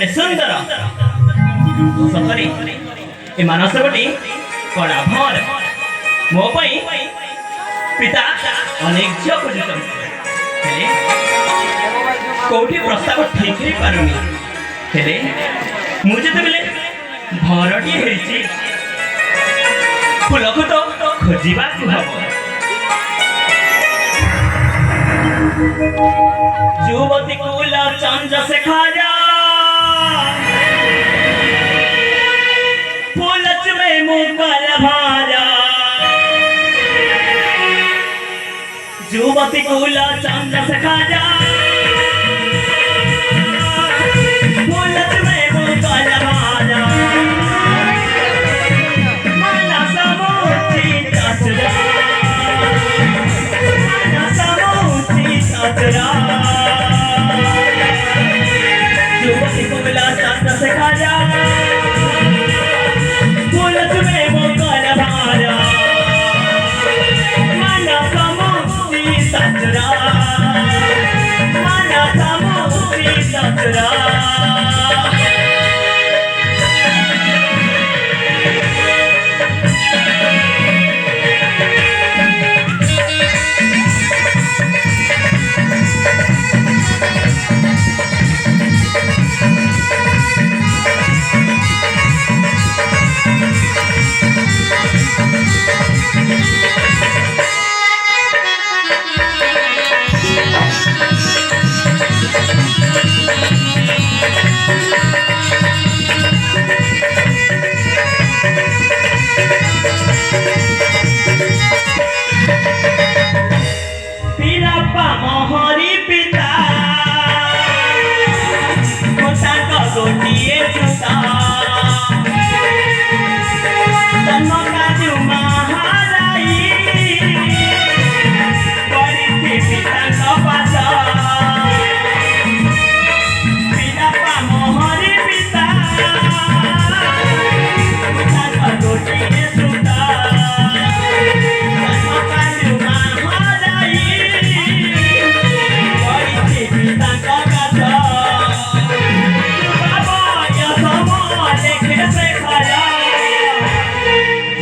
केड़े सुंदर सतरे ए मानसवटी कड़ा भर मो पई पिता अनेक झियो खोजुछन कोठी प्रस्ताव ठीक रे पारुनी हेले मुझे तो मिले भरटी हेछि फुलको तो खोजिबा को हबो युवती कुल चंद्र से खाजा फूलच में मुकल भाजा युवती कुल चंद्र से खाजा फूलच में मुकल भाजा माना समुची चचरा माना समुची चचरा युवती कुल चंद्र से खाजा फूलच में मुकल भाजा माना समुची चचरा माना समुची चचरा मोहरी पिता मोटा गोटिए जुता जन्म काजू महाराई बड़ी थी पिता का पासा पिता मोहरी पिता मोटा गोटिए जुता जन्म काजू महाराई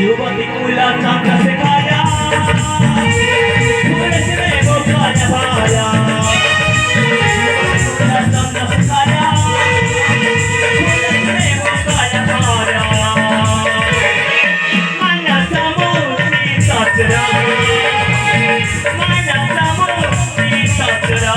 युवती कुला चंद्र से खाया फूलच में मुकल भाजा चंद्र से खाया फूलच में मुकल भाजा माना समुची चचरा माना समुची चचरा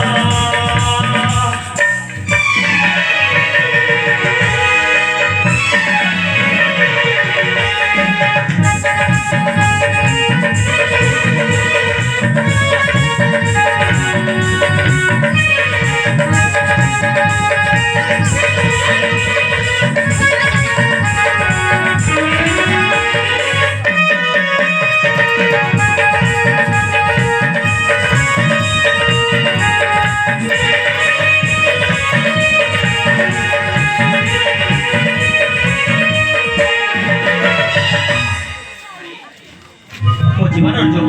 जीवन और जो